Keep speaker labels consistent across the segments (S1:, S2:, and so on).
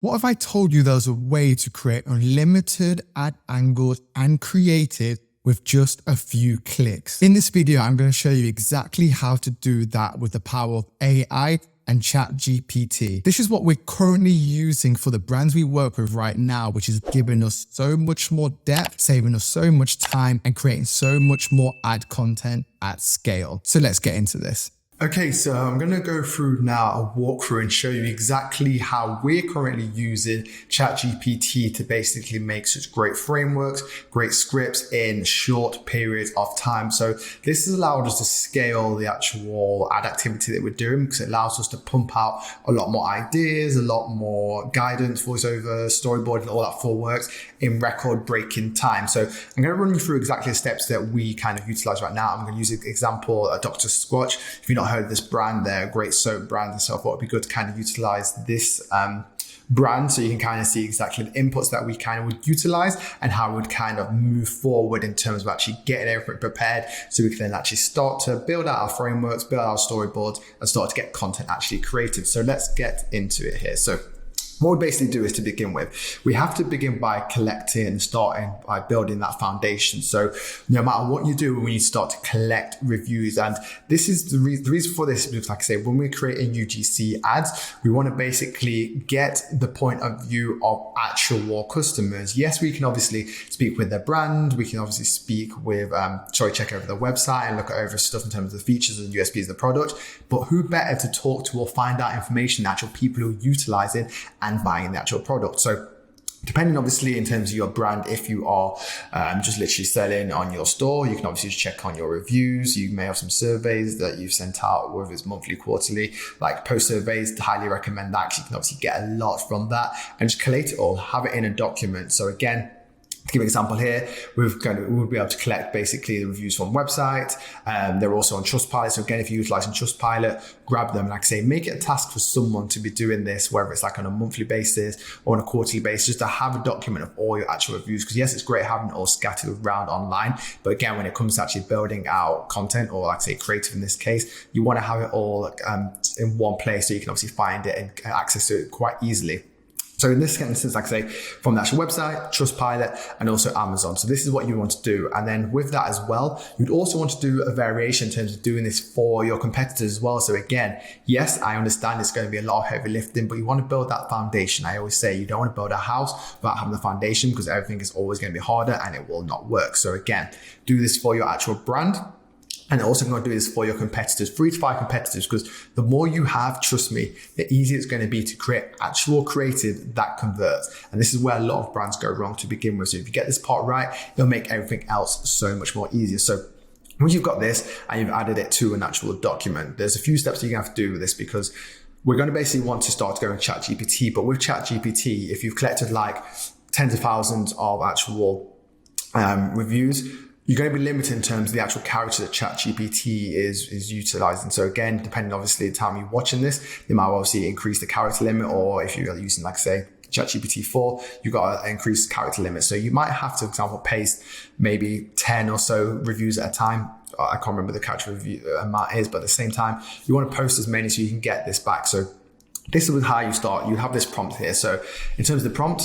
S1: What if I told you there was a way to create unlimited ad angles and creative with just a few clicks? In this video, I'm going to show you exactly how to do that with the power of AI and ChatGPT. This is what we're currently using for the brands we work with right now, which is giving us so much more depth, saving us so much time, and creating so much more ad content at scale. So let's get into this. Okay, so I'm going to go through now a walkthrough and show you exactly how we're currently using ChatGPT to basically make such great frameworks, great scripts in short periods of time. So this has allowed us to scale the actual ad activity that we're doing because it allows us to pump out a lot more ideas, a lot more guidance, voiceover, storyboard, and all that full works in record-breaking time. So I'm going to run you through exactly the steps that we kind of utilize right now. I'm going to use an example, Dr. Squatch. If you're not heard of this brand, they're a great soap brand, and so I thought it'd be good to kind of utilize this brand so you can kind of see exactly the inputs that we kind of would utilize and how we would kind of move forward in terms of actually getting everything prepared so we can then actually start to build out our frameworks, build out our storyboards, and start to get content actually created. So let's get into it here. So what we basically do is, to begin with, we have to begin by collecting and starting by building that foundation. So no matter what you do, we need to start to collect reviews. And this is the reason for this, because like I say, when we're creating UGC ads, we want to basically get the point of view of actual customers. Yes, we can obviously speak with their brand. We can obviously speak with, check over their website and look over stuff in terms of the features and USPs of the product. But who better to talk to or find out information, the actual people who are utilizing and buying the actual product. So depending obviously in terms of your brand, if you are just literally selling on your store, you can obviously just check on your reviews. You may have some surveys that you've sent out, whether it's monthly, quarterly, like post surveys. Highly recommend that because you can obviously get a lot from that and just collate it all, have it in a document. So again, to give an example here, we'll be able to collect basically the reviews from website. They're also on Trustpilot. So again, if you're utilizing Trustpilot, grab them. Like I say, make it a task for someone to be doing this, whether it's like on a monthly basis or on a quarterly basis, just to have a document of all your actual reviews. Because yes, it's great having it all scattered around online. But again, when it comes to actually building out content, or like say creative in this case, you want to have it all in one place so you can obviously find it and access to it quite easily. So in this instance, like I say, from the actual website, Trustpilot, and also Amazon. So this is what you want to do. And then with that as well, you'd also want to do a variation in terms of doing this for your competitors as well. So again, yes, I understand it's going to be a lot of heavy lifting, but you want to build that foundation. I always say you don't want to build a house without having the foundation, because everything is always going to be harder and it will not work. So again, do this for your actual brand. And also going to do this for your competitors, 3 to 5 competitors, because the more you have, trust me, the easier it's going to be to create actual creative that converts. And this is where a lot of brands go wrong to begin with. So if you get this part right, it'll make everything else so much more easier. So once you've got this and you've added it to an actual document, there's a few steps you're going to have to do with this, because we're going to basically want to start to go with ChatGPT. But with ChatGPT, if you've collected like tens of thousands of actual reviews, you're going to be limited in terms of the actual character that ChatGPT is utilizing. So again, depending obviously the time you're watching this, they might obviously increase the character limit, or if you're using, like say, ChatGPT 4, you've got to increase the character limit. So you might have to, for example, paste maybe 10 or so reviews at a time. I can't remember the character review amount is, but at the same time, you want to post as many so you can get this back. So this is how you start. You have this prompt here. So in terms of the prompt,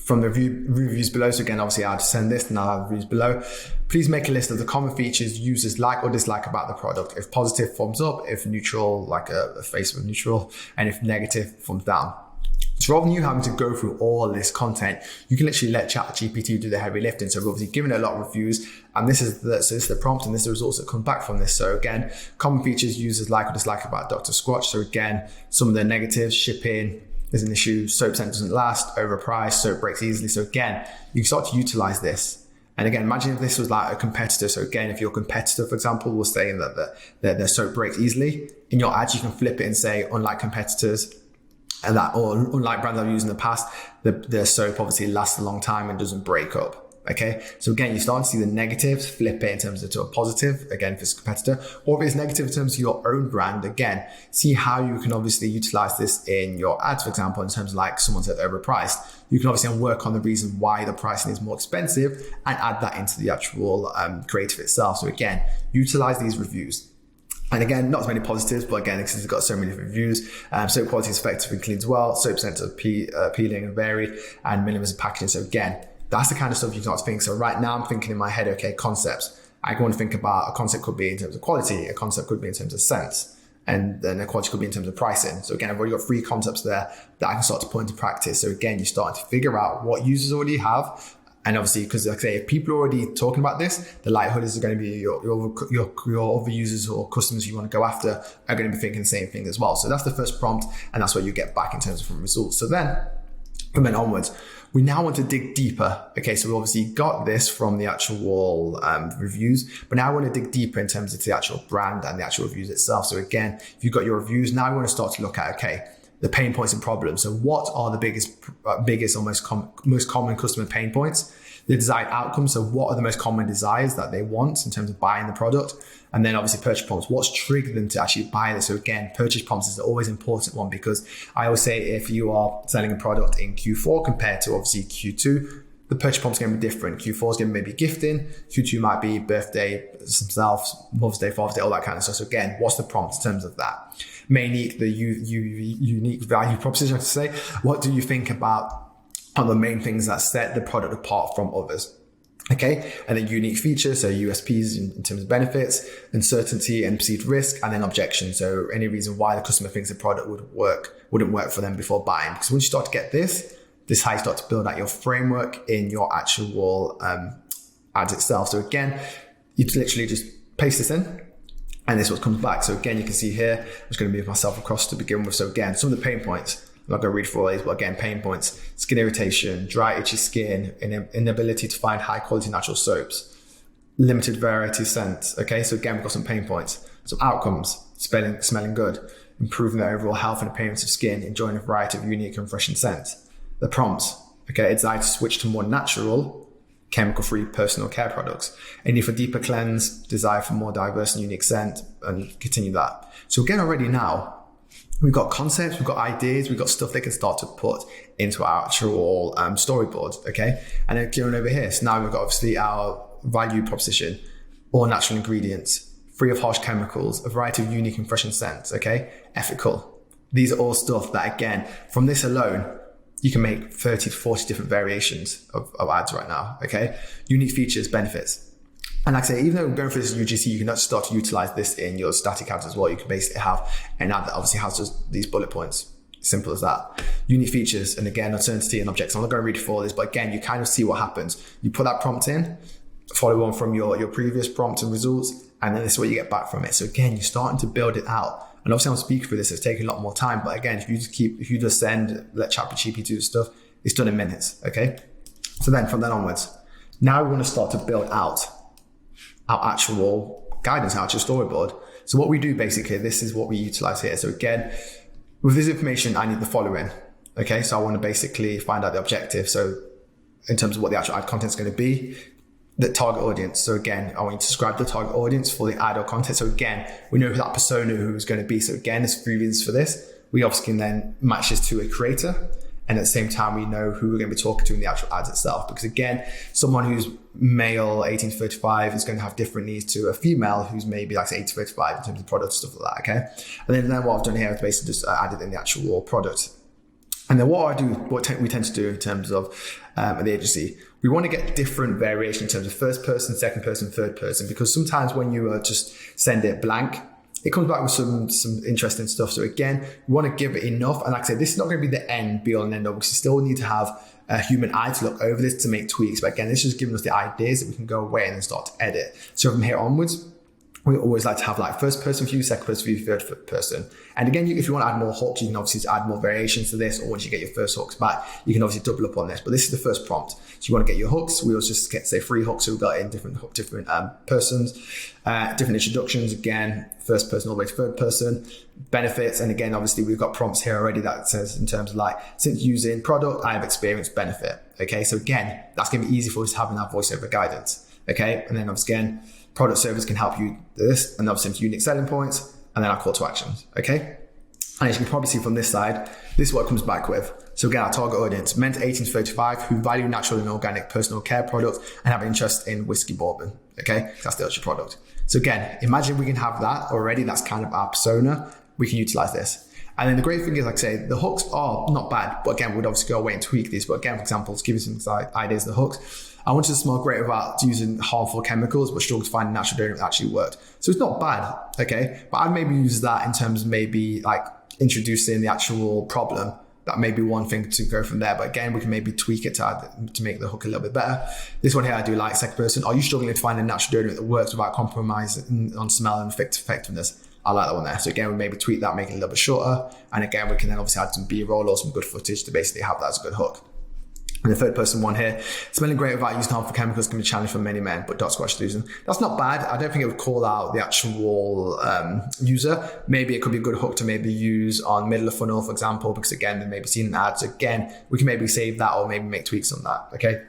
S1: from the reviews below, so again, obviously I'll send this and I'll have reviews below. Please make a list of the common features users like or dislike about the product. If positive, thumbs up. If neutral, like a face of neutral. And if negative, thumbs down. So rather than you having to go through all this content, you can literally let ChatGPT do the heavy lifting. So we've obviously given it a lot of reviews, and this is the prompt, and this is the results that come back from this. So again, common features users like or dislike about Dr. Squatch. So again, some of the negatives: shipping is an issue, soap scent doesn't last, overpriced, soap breaks easily. So again, you can start to utilize this. And again, imagine if this was like a competitor. So again, if your competitor, for example, was saying that their soap breaks easily, in your ads, you can flip it and say, unlike competitors, and that, or unlike brands I've used in the past, the soap obviously lasts a long time and doesn't break up. Okay, so again, you start to see the negatives, flip it in terms of to a positive, again, if it's a competitor, or if it's negative in terms of your own brand, again, see how you can obviously utilize this in your ads, for example, in terms of like someone said overpriced. You can obviously work on the reason why the pricing is more expensive and add that into the actual creative itself. So again, utilize these reviews.
S2: And again, not as many positives, but again, because it's got so many different reviews. Soap quality is effective and cleans well. Soap scent of peeling and varied, and minimalism packaging. So again, that's the kind of stuff you can start to think. So right now I'm thinking in my head, okay, concepts. I want to think about a concept could be in terms of quality, a concept could be in terms of scent, and then a quality could be in terms of pricing. So again, I've already got 3 concepts there that I can start to put into practice. So again, you're starting to figure out what users already have. And obviously, because like I say, if people are already talking about this, the likelihood is going to be your other users or customers you want to go after are going to be thinking the same thing as well. So that's the first prompt, and that's what you get back in terms of results. So then, from then onwards, we now want to dig deeper. Okay, so we obviously got this from the actual reviews, but now I want to dig deeper in terms of the actual brand and the actual reviews itself. So again, if you've got your reviews, now we want to start to look at, okay, the pain points and problems. So what are the biggest or most common customer pain points? The desired outcomes. So what are the most common desires that they want in terms of buying the product? And then obviously purchase prompts. What's triggered them to actually buy this? So again, purchase prompts is always an important one, because I always say if you are selling a product in Q4 compared to obviously Q2, the purchase prompt's going to be different. Q4 is going to be maybe gifting. Q2 might be birthday, themselves, Mother's Day, Father's Day, all that kind of stuff. So again, what's the prompt in terms of that? The unique value proposition, I have to say. What do you think about are the main things that set the product apart from others? Okay, and then unique features, so USPs in terms of benefits, uncertainty and perceived risk, and then objections. So any reason why the customer thinks the product wouldn't work for them before buying. Because once you start to get this is how you start to build out your framework in your actual ads itself. So again, you literally just paste this in, and this is what comes back. So again, you can see here, I'm just going to move myself across to begin with. So again, some of the pain points, I'm not going to read through all these, but again, pain points: skin irritation, dry, itchy skin, inability to find high quality natural soaps, limited variety scent. Okay, so again, we've got some pain points. Some outcomes: smelling good, improving the overall health and appearance of skin, enjoying a variety of unique and refreshing scents. The prompts: okay, it's time to switch to more natural, chemical-free personal care products. Any for deeper cleanse, desire for more diverse and unique scent, and continue that. So again, already now, we've got concepts, we've got ideas, we've got stuff they can start to put into our actual storyboard, okay? And then going over here, so now we've got obviously our value proposition: all natural ingredients, free of harsh chemicals, a variety of unique and refreshing scents, okay? Ethical. These are all stuff that, again, from this alone, you can make 30 to 40 different variations of ads right now, okay? Unique features, benefits. And like I say, even though I'm going through this UGC, you can start to utilize this in your static ads as well. You can basically have an ad that obviously has just these bullet points. Simple as that. Unique features, and again, uncertainty and objections. I'm not going to read through all this, but again, you kind of see what happens. You put that prompt in, follow on from your previous prompt and results, and then this is what you get back from it. So again, you're starting to build it out. And obviously I'm speaking for this, it's taking a lot more time. But again, if you just let ChatGPT do stuff, it's done in minutes, okay? So then from then onwards, now we want to start to build out our actual guidance, our actual storyboard. So what we do basically, this is what we utilize here. So again, with this information, I need the following, okay? So I want to basically find out the objective. So in terms of what the actual ad content is going to be, the target audience. So again, I want you to describe the target audience for the ad or content. So again, we know who that persona who's going to be. So again, there's 3 reasons for this. We obviously can then match this to a creator. And at the same time, we know who we're going to be talking to in the actual ads itself. Because again, someone who's male, 18 to 35 is going to have different needs to a female who's maybe like 18 to 35 in terms of product, stuff like that, okay? And then what I've done here is basically just added in the actual product. And then what we tend to do in terms of the agency, we want to get different variation in terms of first person, second person, third person, because sometimes when you just send it blank, it comes back with some interesting stuff. So again, we want to give it enough. And like I said, this is not going to be the end, be all and end all, because you still need to have a human eye to look over this to make tweaks. But again, this is just giving us the ideas that we can go away and then start to edit. So from here onwards, we always like to have like first person view, second person view, third person. And again, if you want to add more hooks, you can obviously add more variations to this, or once you get your first hooks back, you can obviously double up on this. But this is the first prompt. So you want to get your hooks. We also just get, say, 3 hooks. So we've got in different persons, different introductions. Again, first person all the way to third person, benefits. And again, obviously we've got prompts here already that says in terms of like, since using product, I have experienced benefit. Okay. So again, that's going to be easy for us having that voiceover guidance. Okay. And then obviously again, product service can help you this, and obviously unique selling points, and then our call to actions, okay? And as you can probably see from this side, this is what it comes back with. So again, our target audience, men 18 to 35 who value natural and organic personal care products and have interest in whiskey bourbon, okay? That's the actual product. So again, imagine we can have that already. That's kind of our persona. We can utilize this. And then the great thing is, like I say, the hooks are not bad, but again, we'd obviously go away and tweak these. But again, for example, to give you some ideas of the hooks, I wanted to smell great without using harmful chemicals, but struggled to find a natural deodorant that actually worked. So it's not bad, okay? But I'd maybe use that in terms of maybe like introducing the actual problem. That may be one thing to go from there. But again, we can maybe tweak it to make the hook a little bit better. This one here, I do like. Second person, are you struggling to find a natural deodorant that works without compromising on smell and effectiveness? I like that one there. So again, we maybe tweak that, make it a little bit shorter. And again, we can then obviously add some B-roll or some good footage to basically have that as a good hook. And the third person one here, smelling great without using harmful chemicals can be a challenge for many men, but Dr. Squatch solution. That's not bad. I don't think it would call out the actual user. Maybe it could be a good hook to maybe use on middle of funnel, for example, because again, they may be seeing an ad. So again, we can maybe save that or maybe make tweaks on that, okay?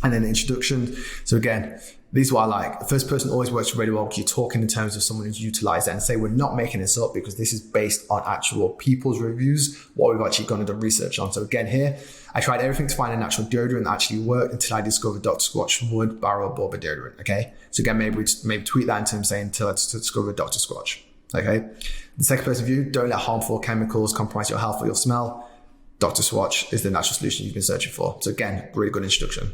S2: And then the introduction. So again, these are what I like. The first person always works really well because you're talking in terms of someone who's utilized it, and say we're not making this up because this is based on actual people's reviews, what we've actually gone and done research on. So again here, I tried everything to find a natural deodorant that actually worked until I discovered Dr. Squatch Wood Barrel Bourbon Deodorant, okay? So again, maybe tweet that in terms of saying until I discovered Dr. Squatch, okay? The second person view, don't let harmful chemicals compromise your health or your smell. Dr. Squatch is the natural solution you've been searching for. So again, really good introduction.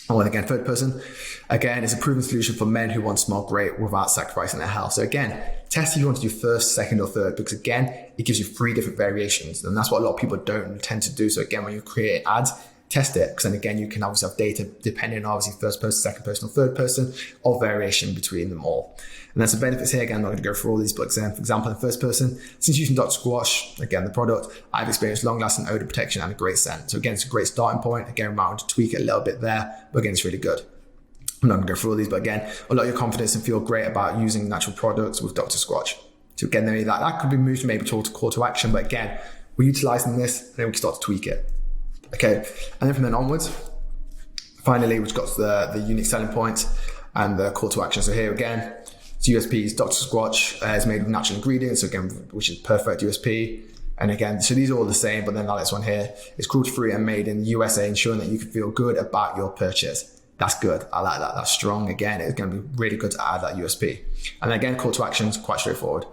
S2: And then again, third person, again, is a proven solution for men who want to smell great without sacrificing their health. So again, test if you want to do first, second, or third, because again, it gives you 3 different variations. And that's what a lot of people don't tend to do. So again, when you create ads, test it, because then again, you can obviously have data depending on obviously first person, second person, or third person, or variation between them all. And that's the benefits here. Again, I'm not going to go through all these, but for example, in first person, since using Dr. Squatch, again, the product, I've experienced long-lasting odor protection and a great scent. So again, it's a great starting point. Again, we might want to tweak it a little bit there, but again, it's really good. I'm not going to go through all these, but again, a lot of your confidence and feel great about using natural products with Dr. Squatch. So again, maybe that could be moved maybe towards call to action, but again, we're utilizing this, and then we can start to tweak it. Okay, and then from then onwards, finally, we've got the unique selling points and the call to action. So here again, it's USPs. Dr. Squatch is made with natural ingredients, so again, which is perfect USP. And again, so these are all the same, but then this one here is cruelty-free and made in the USA, ensuring that you can feel good about your purchase. That's good. I like that. That's strong. Again, it's going to be really good to add that USP. And again, call to action is quite straightforward.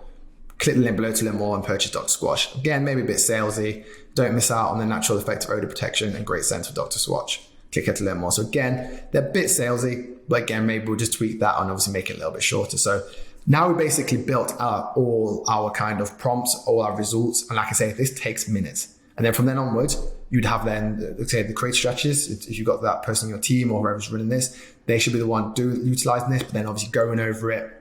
S2: Click the link below to learn more and purchase Dr. Squatch. Again, maybe a bit salesy. Don't miss out on the natural effective odor protection and great scent of Dr. Squatch. Click here to learn more. So again, they're a bit salesy, but again, maybe we'll just tweak that and obviously make it a little bit shorter. So now we basically built out all our kind of prompts, all our results. And like I say, this takes minutes. And then from then onwards, you'd have then, let's say, the create strategies. If you've got that person on your team or whoever's running this, they should be the one utilizing this, but then obviously going over it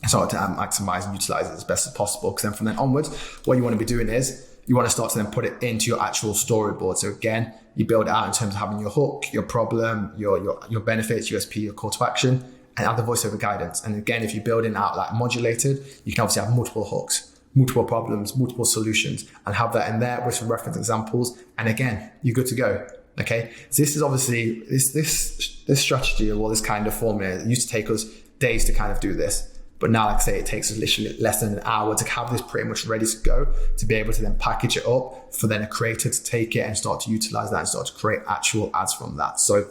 S2: and start to maximize and utilize it as best as possible. Because then from then onwards, what you want to be doing is you want to start to then put it into your actual storyboard. So again, you build it out in terms of having your hook, your problem, your benefits, USP, your call to action, and add the voiceover guidance. And again, if you're building out like modulated, you can obviously have multiple hooks, multiple problems, multiple solutions, and have that in there with some reference examples. And again, you're good to go. Okay. So this is obviously this strategy or this kind of formula. It used to take us days to kind of do this. But now, like I say, it takes us literally less than an hour to have this pretty much ready to go, to be able to then package it up for then a creator to take it and start to utilize that and start to create actual ads from that. So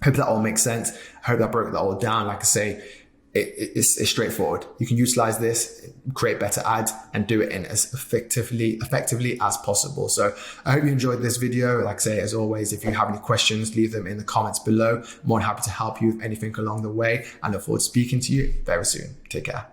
S2: I hope that all makes sense. I hope that broke that all down. Like I say, it's straightforward. You can utilize this, create better ads, and do it in as effectively as possible. So I hope you enjoyed this video. Like I say, as always, if you have any questions, leave them in the comments below. I'm more than happy to help you with anything along the way. I look forward to speaking to you very soon. Take care.